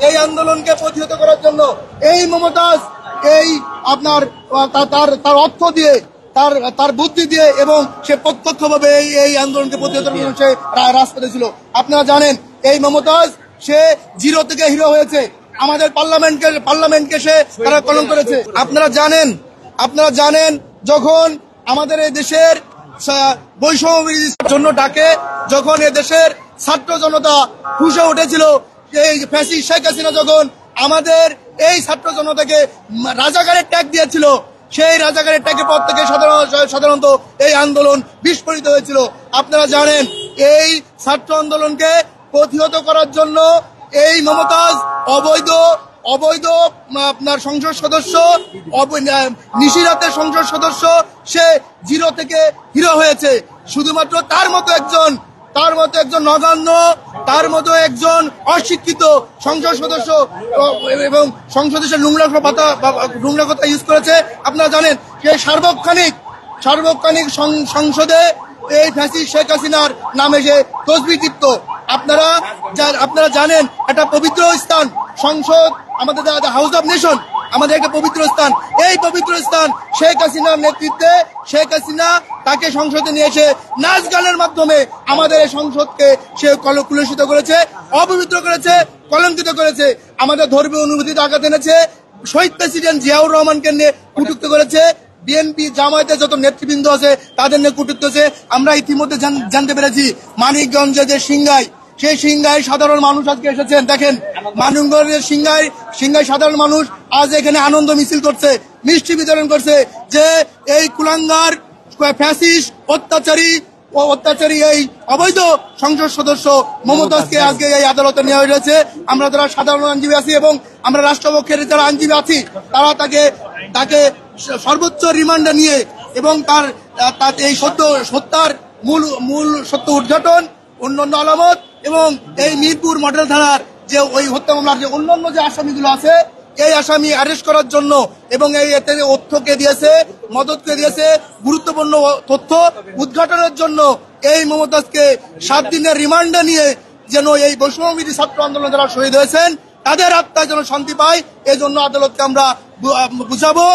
এই আন্দোলনকে প্রতিহত করার জন্য এই মমতাজ এই আপনার তার অর্থ দিয়ে তার বুদ্ধি দিয়ে এবং সে প্রত্যক্ষভাবে এই আন্দোলনকে প্রতিহত করার জন্য সে রাজপথে ছিল। আপনারা জানেন এই মমতাজ সে জিরো থেকে হিরো হয়েছে, আমাদের পার্লামেন্টকে সে তারা কলঙ্ক করেছে। আপনারা জানেন যখন আমাদের এই দেশের বৈষম্যের জন্য ডাকে, যখন এ দেশের ছাত্র জনতা ফুঁসে উঠেছিল, এই ফ্যাসিস্ট শেখ হাসিনা যখন আমাদের এই ছাত্র জনতাকে রাজাকারের ট্যাগ দিয়েছিল, সেই রাজাকারের ট্যাগের পর থেকে সাধারণত এই আন্দোলন বিস্ফোরিত হয়েছিল। আপনারা জানেন এই ছাত্র আন্দোলনকে প্রতিহত করার জন্য এই মমতাজ অবৈধ আপনার সংসদ সদস্য, নিশিরাতের সংসদ সদস্য, সে জিরো থেকে হিরো হয়েছে। শুধুমাত্র তার মতো একজন নগণ্য, তার মতো একজন অশিক্ষিত সংসদ সদস্য এবং সংসদের নোংরা কথা ইউজ করেছে। আপনারা জানেন যে সার্বক্ষণিক সংসদে এই ফ্যাসিস্ট শেখ হাসিনার নামে যে তসবিহ টিপত। আপনারা জানেন একটা পবিত্র স্থান সংসদ, আমাদের হাউস অব নেশন, আমাদের একটা পবিত্র স্থান। এই পবিত্র স্থান শেখ হাসিনার নেতৃত্বে শেখ হাসিনা তাকে সংসদে নিয়ে এসে নাচ গানের মাধ্যমে আমাদের এই সংসদকে সে কলুষিত করেছে, অপবিত্র করেছে, কলঙ্কিত করেছে, আমাদের ধর্মীয় অনুভূতিতে আঘাত এনেছে, শহীদ প্রেসিডেন্ট জিয়াউর রহমানকে নিয়ে কটূক্তি করেছে, বিএনপি জামায়াতের যত নেতৃবৃন্দ আছে তাদের নিয়ে কটূক্তি হয়েছে। আমরা ইতিমধ্যে জানতে পেরেছি মানিকগঞ্জে যে সিংগাই, সেই সিংগাই সাধারণ মানুষ আজকে এসেছেন। দেখেন মানিকগঞ্জের সিংগাই সাধারণ মানুষ আজ এখানে আনন্দ মিছিল করছে, মিষ্টি বিতরণ করছে, যে এই কুলাঙ্গার ফ্যাসিস্ট অত্যাচারী এই অবৈধ সংসদ সদস্য মমতাজকে আজকে এই আদালতে নেওয়া হয়েছে। আমরা যারা সাধারণ আইনজীবী আছি এবং আমরা রাষ্ট্রপক্ষের যারা আইনজীবী আছি, তারা তাকে সর্বোচ্চ রিমান্ডে নিয়ে এবং তার এই হত্যার মূল সত্য উদ্ঘাটন, অন্যান্য আলামত এবং এই মিরপুর মডেল থানার যে ওই হত্যা মামলার যে অন্যান্য যে আসামিগুলো আছে, এই আসামি অ্যারেস্ট করার জন্য এবং এই অর্থকে দিয়েছে, মদতকে দিয়েছে, গুরুত্বপূর্ণ তথ্য উদ্ঘাটনের জন্য এই মমতাজকে 7 দিনের রিমান্ডে নিয়ে যেন এই বৈষম্যবিরোধী ছাত্র আন্দোলন যারা শহীদ হয়েছেন তাদের আত্মায় যেন শান্তি পায়, এই জন্য আদালতকে আমরা বুঝাবো।